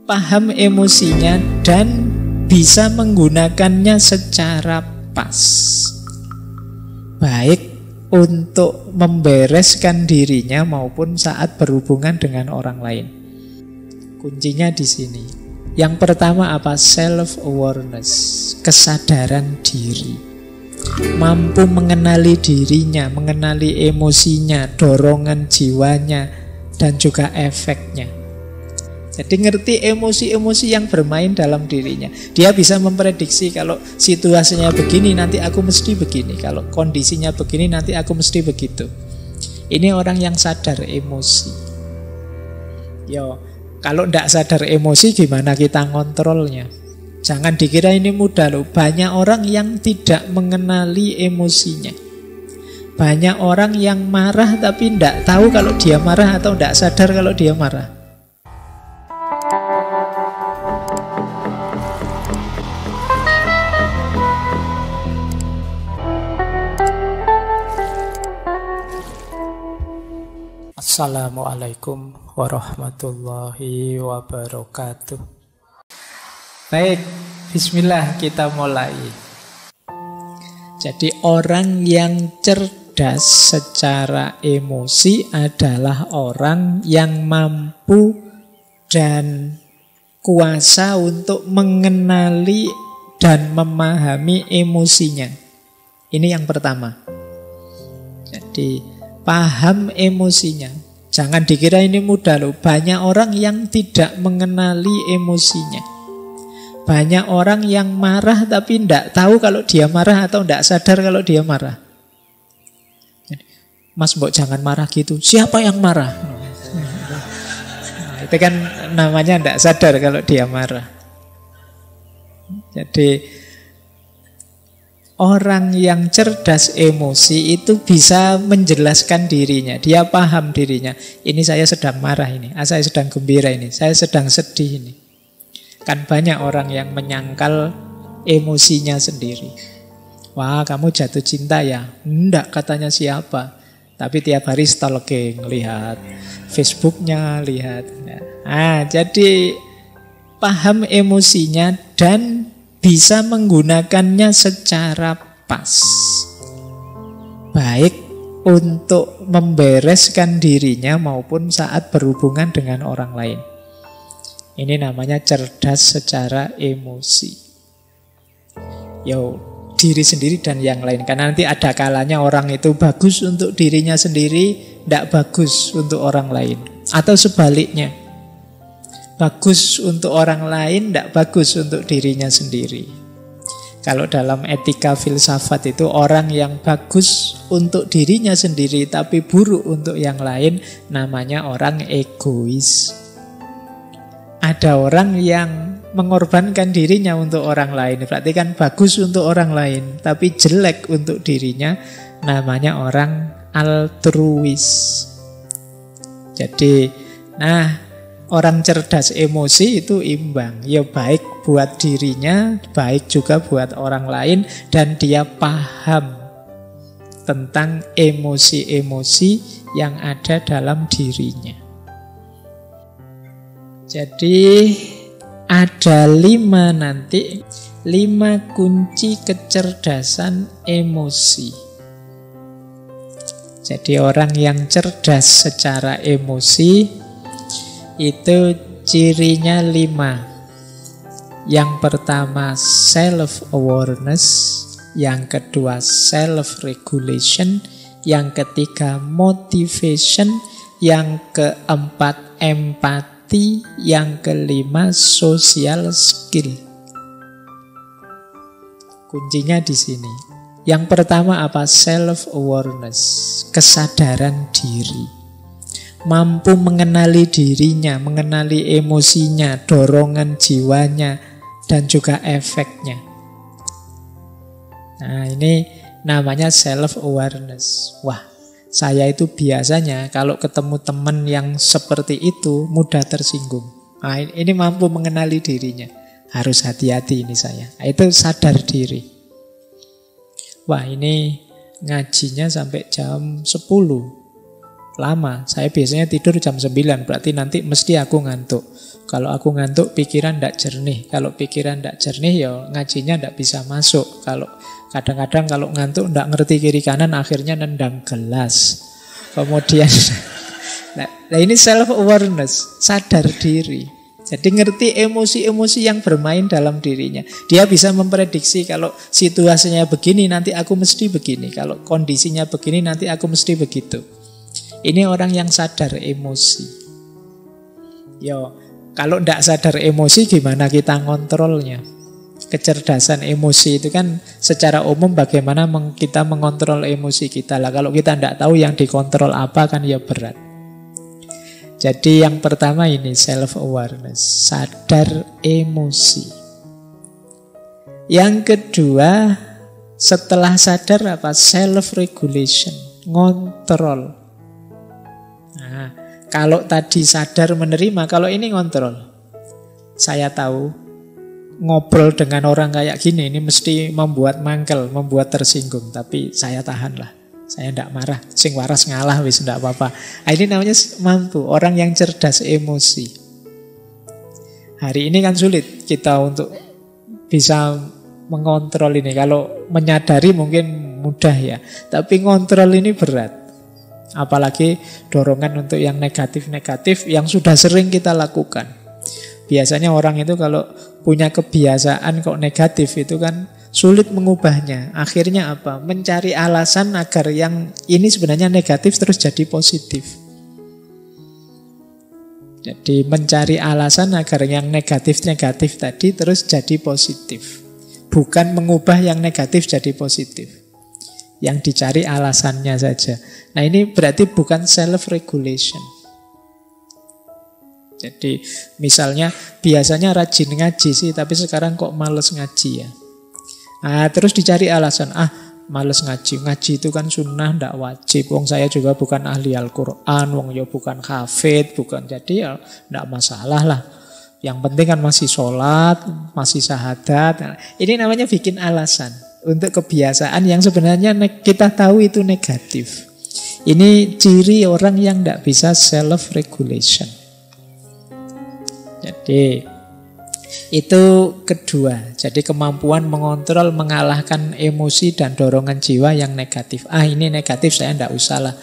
paham emosinya dan bisa menggunakannya secara pas. Baik untuk membereskan dirinya maupun saat berhubungan dengan orang lain. Kuncinya di sini. Yang pertama apa? Self-awareness, kesadaran diri. Mampu mengenali dirinya, mengenali emosinya, dorongan jiwanya, dan juga efeknya. Jadi ngerti emosi-emosi yang bermain dalam dirinya. Dia bisa memprediksi kalau situasinya begini nanti aku mesti begini, kalau kondisinya begini nanti aku mesti begitu. Ini orang yang sadar emosi. Yo, kalau tidak sadar emosi gimana kita ngontrolnya? Jangan dikira ini mudah loh. Banyak orang yang tidak mengenali emosinya. Banyak orang yang marah tapi tidak tahu kalau dia marah atau tidak sadar kalau dia marah. Assalamualaikum warahmatullahi wabarakatuh. Baik, bismillah kita mulai. Jadi orang yang cerdas secara emosi adalah orang yang mampu dan kuasa untuk mengenali dan memahami emosinya. Ini yang pertama. Jadi paham emosinya. Jangan dikira ini mudah loh. Banyak orang yang tidak mengenali emosinya. Banyak orang yang marah tapi tidak tahu kalau dia marah atau tidak sadar kalau dia marah. Mas mbok jangan marah gitu. Siapa yang marah? Nah, itu kan namanya tidak sadar kalau dia marah. Jadi orang yang cerdas emosi itu bisa menjelaskan dirinya. Dia paham dirinya. Ini saya sedang marah ini. Saya sedang gembira ini. Saya sedang sedih ini. Kan banyak orang yang menyangkal emosinya sendiri. Wah, kamu jatuh cinta ya? Enggak, katanya siapa. Tapi tiap hari stalking, lihat Facebooknya, lihat. Jadi paham emosinya dan bisa menggunakannya secara pas. Baik untuk membereskan dirinya maupun saat berhubungan dengan orang lain. Ini namanya cerdas secara emosi. Diri sendiri dan yang lain. Karena nanti ada kalanya orang itu bagus untuk dirinya sendiri, tidak bagus untuk orang lain. Atau sebaliknya. Bagus untuk orang lain, tidak bagus untuk dirinya sendiri. Kalau dalam etika filsafat itu orang yang bagus untuk dirinya sendiri tapi buruk untuk yang lain namanya orang egois. Ada orang yang mengorbankan dirinya untuk orang lain, berarti kan bagus untuk orang lain tapi jelek untuk dirinya, namanya orang altruis. Jadi, orang cerdas emosi itu imbang. Ya baik buat dirinya, baik juga buat orang lain. Dan dia paham tentang emosi-emosi yang ada dalam dirinya. Jadi ada 5 nanti 5 kunci kecerdasan emosi. Jadi orang yang cerdas secara emosi itu cirinya 5. Yang pertama self-awareness, yang kedua self-regulation, yang ketiga motivation, yang keempat empati, yang kelima social skill. Kuncinya di sini. Yang pertama apa? Self-awareness, kesadaran diri. Mampu mengenali dirinya, mengenali emosinya, dorongan jiwanya, dan juga efeknya. Nah, ini namanya self-awareness. Wah, saya itu biasanya kalau ketemu teman yang seperti itu mudah tersinggung. Nah, ini mampu mengenali dirinya. Harus hati-hati ini saya. Nah, itu sadar diri. Wah, ini ngajinya sampai jam 10. Lama, saya biasanya tidur jam 9, berarti nanti mesti aku ngantuk. Kalau aku ngantuk, pikiran tidak jernih. Kalau pikiran tidak jernih, ya ngajinya tidak bisa masuk. Kalau kadang-kadang kalau ngantuk tidak ngerti kiri kanan, akhirnya nendang gelas. Kemudian, nah ini self-awareness, sadar diri. Jadi ngerti emosi-emosi yang bermain dalam dirinya. Dia bisa memprediksi kalau situasinya begini, nanti aku mesti begini. Kalau kondisinya begini, nanti aku mesti begitu. Ini orang yang sadar emosi. Yo, kalau tidak sadar emosi, gimana kita ngontrolnya? Kecerdasan emosi itu kan secara umum bagaimana kita mengontrol emosi kita lah. Kalau kita tidak tahu yang dikontrol apa kan ya berat. Jadi yang pertama ini self-awareness, sadar emosi. Yang kedua, setelah sadar apa? Self-regulation, ngontrol. Nah, kalau tadi sadar menerima, kalau ini ngontrol. Saya tahu ngobrol dengan orang kayak gini ini mesti membuat mangkel, membuat tersinggung, tapi saya tahanlah. Saya tidak marah, sing waras ngalah wis tidak apa-apa. Nah, ini namanya mampu, orang yang cerdas emosi. Hari ini kan sulit kita untuk bisa mengontrol ini. Kalau menyadari mungkin mudah ya, tapi ngontrol ini berat. Apalagi dorongan untuk yang negatif-negatif yang sudah sering kita lakukan. Biasanya orang itu kalau punya kebiasaan kok negatif itu kan sulit mengubahnya. Akhirnya apa? Mencari alasan agar yang ini sebenarnya negatif terus jadi positif. Jadi mencari alasan agar yang negatif-negatif tadi terus jadi positif. Bukan mengubah yang negatif jadi positif. Yang dicari alasannya saja. Nah ini berarti bukan self-regulation. Jadi misalnya biasanya rajin ngaji sih, tapi sekarang kok males ngaji ya. Nah, terus dicari alasan, males ngaji. Ngaji itu kan sunnah, ndak wajib. Wong saya juga bukan ahli Al-Quran, wong ya bukan hafid, bukan. Jadi ya ndak masalah lah. Yang penting kan masih sholat, masih syahadat. Nah, ini namanya bikin alasan untuk kebiasaan yang sebenarnya kita tahu itu negatif. Ini ciri orang yang ndak bisa self-regulation. Jadi itu kedua. Jadi kemampuan mengontrol, mengalahkan emosi dan dorongan jiwa yang negatif. Ini negatif, saya tidak usah lah.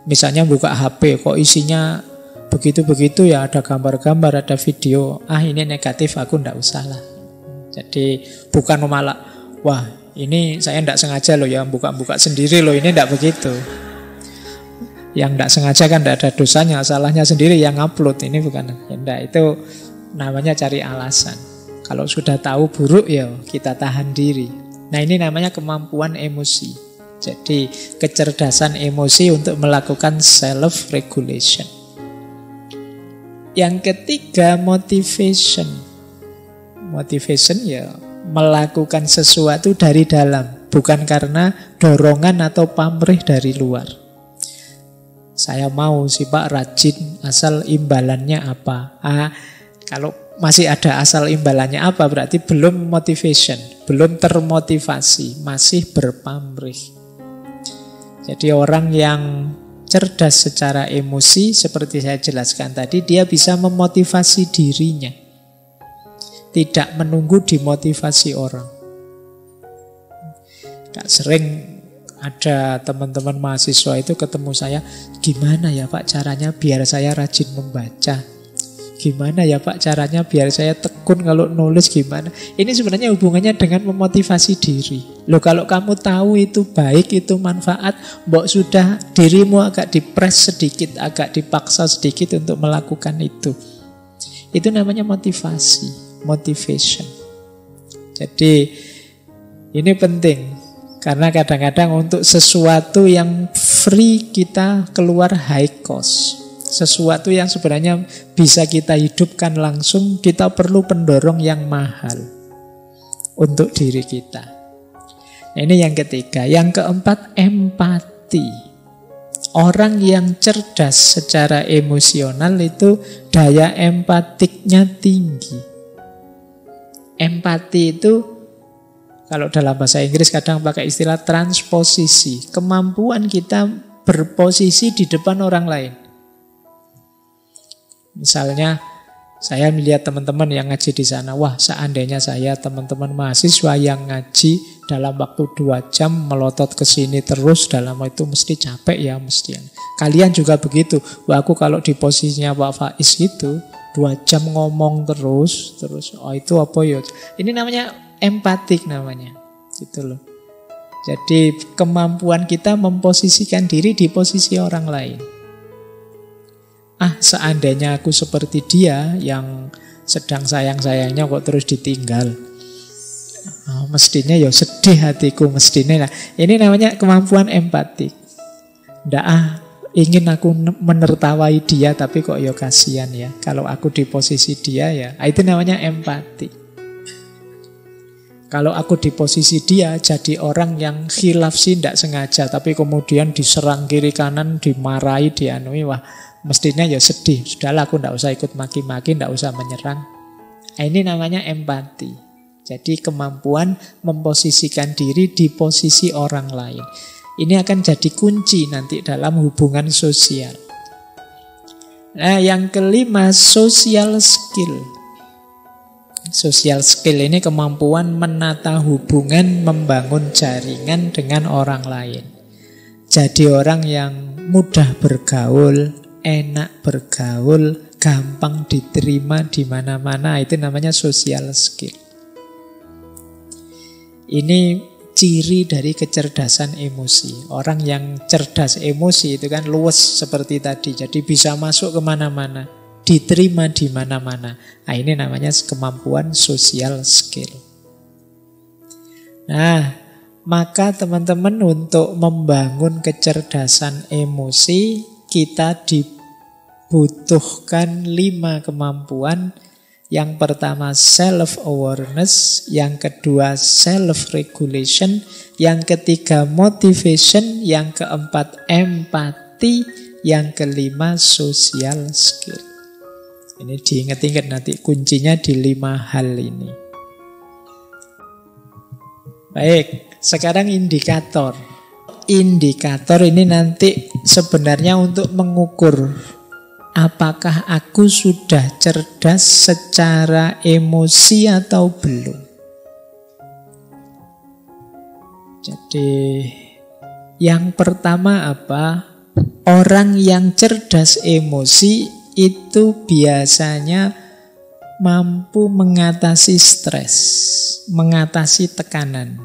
Misalnya buka HP, kok isinya begitu-begitu ya, ada gambar-gambar, ada video. Ini negatif, aku tidak usah lah. Jadi bukan malah, wah ini saya tidak sengaja loh ya, buka-buka sendiri loh, ini tidak begitu. Yang tidak sengaja kan tidak ada dosanya, salahnya sendiri yang upload. Ini bukan, ya enggak, itu namanya cari alasan. Kalau sudah tahu buruk ya kita tahan diri. Nah ini namanya kemampuan emosi. Jadi kecerdasan emosi untuk melakukan self-regulation. Yang ketiga motivation. Motivation ya melakukan sesuatu dari dalam, bukan karena dorongan atau pamrih dari luar. Saya mau sih Pak rajin, asal imbalannya apa? Kalau masih ada asal imbalannya apa, berarti belum motivation, belum termotivasi, masih berpamrih. Jadi orang yang cerdas secara emosi, seperti saya jelaskan tadi, dia bisa memotivasi dirinya, tidak menunggu dimotivasi orang. Gak sering ada teman-teman mahasiswa itu ketemu saya, gimana ya Pak caranya biar saya rajin membaca? Gimana ya Pak caranya biar saya tekun kalau nulis gimana? Ini sebenarnya hubungannya dengan memotivasi diri. Loh kalau kamu tahu itu baik, itu manfaat, mbok sudah dirimu agak dipres sedikit, agak dipaksa sedikit untuk melakukan itu. Itu namanya motivasi, motivation. Jadi ini penting. Karena kadang-kadang untuk sesuatu yang free kita keluar high cost. Sesuatu yang sebenarnya bisa kita hidupkan langsung, kita perlu pendorong yang mahal untuk diri kita. Nah, ini yang ketiga. Yang keempat, empati. Orang yang cerdas secara emosional itu daya empatiknya tinggi. Empati itu kalau dalam bahasa Inggris kadang pakai istilah transposisi. Kemampuan kita berposisi di depan orang lain. Misalnya Saya melihat teman-teman yang ngaji di sana, wah seandainya saya teman-teman mahasiswa yang ngaji dalam waktu 2 jam melotot ke sini terus, dalam itu mesti capek ya mesti. Kalian juga begitu. Wah aku kalau di posisinya Pak Faiz gitu, 2 jam ngomong terus, oh itu apa ya? Ini namanya empatik namanya, gitu loh. Jadi kemampuan kita memposisikan diri di posisi orang lain. Seandainya aku seperti dia yang sedang sayang-sayangnya kok terus ditinggal. Mestinya ya sedih hatiku mestinya. Nah, ini namanya kemampuan empatik. Nggak ingin aku menertawai dia tapi kok ya kasihan ya. Kalau aku di posisi dia ya, itu namanya empati. Kalau aku di posisi dia jadi orang yang khilaf sih tidak sengaja, tapi kemudian diserang kiri kanan, dimarahi, dianui, wah mestinya ya sedih. Sudahlah aku tidak usah ikut maki-maki, tidak usah menyerang. Ini namanya empati. Jadi kemampuan memposisikan diri di posisi orang lain. Ini akan jadi kunci nanti dalam hubungan sosial. Nah, yang kelima, social skill. Social skill ini kemampuan menata hubungan, membangun jaringan dengan orang lain. Jadi orang yang mudah bergaul, enak bergaul, gampang diterima di mana-mana, itu namanya social skill. Ini ciri dari kecerdasan emosi. Orang yang cerdas emosi itu kan luwes seperti tadi. Jadi bisa masuk kemana-mana, diterima di mana-mana. Nah ini namanya kemampuan social skill. Nah, maka teman-teman untuk membangun kecerdasan emosi, kita dibutuhkan 5 kemampuan. Yang pertama self-awareness, yang kedua self-regulation, yang ketiga motivation, yang keempat empati, yang kelima social skill. Ini diingat-ingat nanti kuncinya di 5 hal ini. Baik, sekarang indikator. Indikator ini nanti sebenarnya untuk mengukur apakah aku sudah cerdas secara emosi atau belum. Jadi yang pertama apa? Orang yang cerdas emosi itu biasanya mampu mengatasi stres, mengatasi tekanan.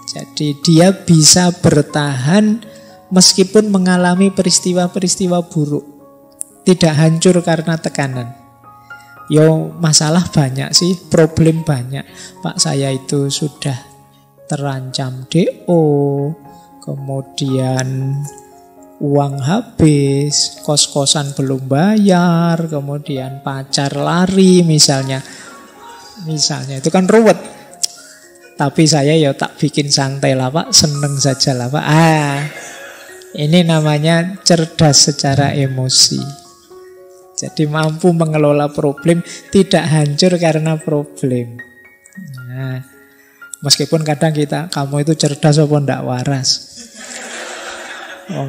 Jadi dia bisa bertahan meskipun mengalami peristiwa-peristiwa buruk. Tidak hancur karena tekanan. Yo masalah banyak sih, problem banyak. Pak saya itu sudah terancam DO, kemudian uang habis, kos-kosan belum bayar, kemudian pacar lari misalnya. Misalnya itu kan ruwet. Tapi saya ya tak bikin santai lah Pak, seneng saja lah Pak. Ini namanya cerdas secara emosi. Jadi mampu mengelola problem, tidak hancur karena problem. Nah, meskipun kadang kamu itu cerdas apa ndak waras.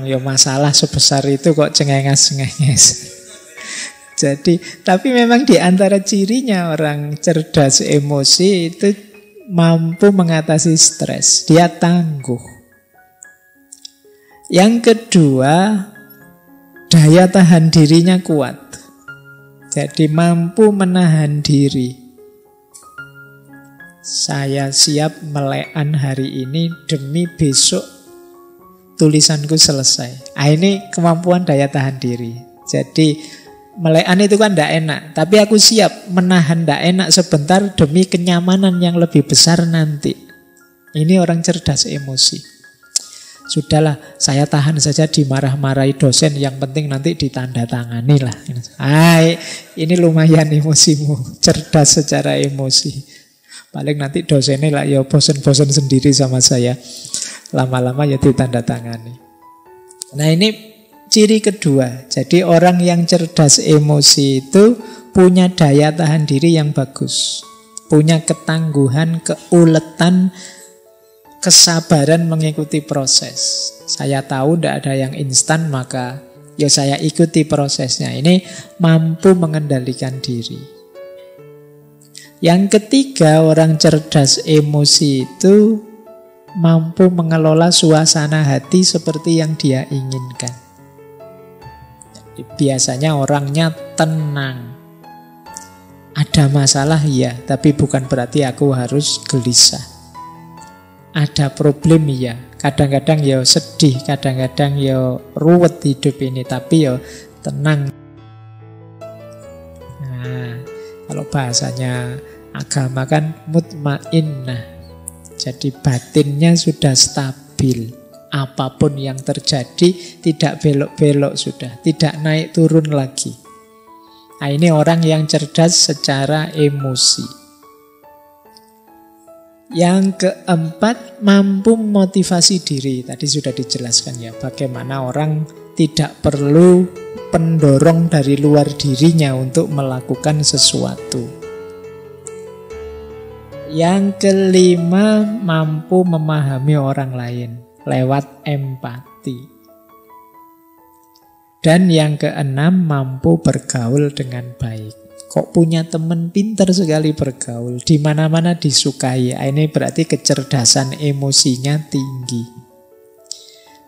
Ya masalah sebesar itu kok cengenges-cengenges. Jadi, tapi memang di antara cirinya orang cerdas emosi itu mampu mengatasi stres. Dia tangguh. Yang kedua, daya tahan dirinya kuat. Jadi mampu menahan diri. Saya siap melekan hari ini demi besok tulisanku selesai. Ini kemampuan daya tahan diri. Jadi melekan itu kan tidak enak, tapi aku siap menahan tidak enak sebentar demi kenyamanan yang lebih besar nanti. Ini orang cerdas emosi. Sudahlah, saya tahan saja dimarah-marahi dosen, yang penting nanti ditandatangani lah. Ini lumayan emosimu, cerdas secara emosi. Paling nanti dosennya lah ya bosen-bosen sendiri sama saya. Lama-lama ya ditandatangani. Nah ini ciri kedua. Jadi orang yang cerdas emosi itu punya daya tahan diri yang bagus. Punya ketangguhan, keuletan, kesabaran mengikuti proses. Saya tahu tidak ada yang instan, maka ya saya ikuti prosesnya. Ini mampu mengendalikan diri. Yang ketiga, orang cerdas emosi itu mampu mengelola suasana hati seperti yang dia inginkan. Biasanya orangnya tenang. Ada masalah ya, tapi bukan berarti aku harus gelisah. Ada problem ya, kadang-kadang ya sedih, kadang-kadang ya ruwet hidup ini, tapi ya tenang. Nah, kalau bahasanya agama kan mutmainnah. Jadi batinnya sudah stabil. Apapun yang terjadi tidak belok-belok sudah, tidak naik turun lagi. Nah, ini orang yang cerdas secara emosi. Yang keempat, mampu motivasi diri. Tadi sudah dijelaskan ya, bagaimana orang tidak perlu pendorong dari luar dirinya untuk melakukan sesuatu. Yang kelima, mampu memahami orang lain lewat empati. Dan yang keenam, mampu bergaul dengan baik. Kok punya teman pintar sekali bergaul, di mana-mana disukai. Ini berarti kecerdasan emosinya tinggi.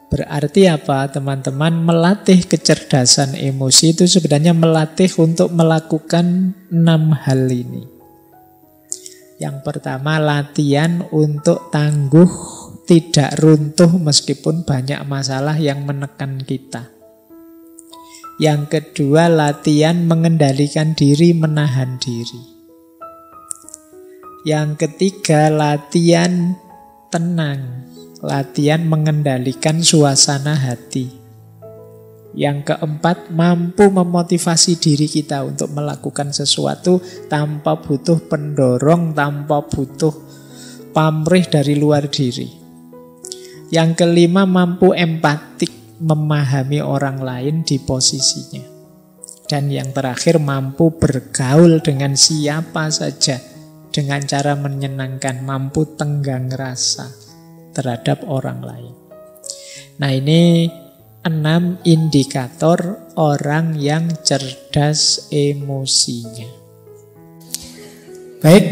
Berarti apa, teman-teman? Melatih kecerdasan emosi itu sebenarnya melatih untuk melakukan 6 hal ini. Yang pertama, latihan untuk tangguh, tidak runtuh meskipun banyak masalah yang menekan kita. Yang kedua, latihan mengendalikan diri, menahan diri. Yang ketiga, latihan tenang, latihan mengendalikan suasana hati. Yang keempat, mampu memotivasi diri kita untuk melakukan sesuatu tanpa butuh pendorong, tanpa butuh pamrih dari luar diri. Yang kelima, mampu empatik, memahami orang lain di posisinya. Dan yang terakhir, mampu bergaul dengan siapa saja dengan cara menyenangkan, mampu tenggang rasa terhadap orang lain. Nah, ini 6 indikator orang yang cerdas emosinya. Baik,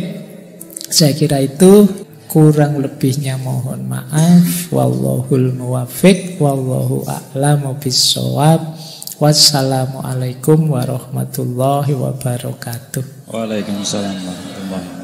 saya kira itu. Kurang lebihnya mohon maaf. Wallahul muwaffiq, wallahu a'lamu bissawab. Wassalamualaikum warahmatullahi wabarakatuh. Waalaikumsalam warahmatullahi wabarakatuh.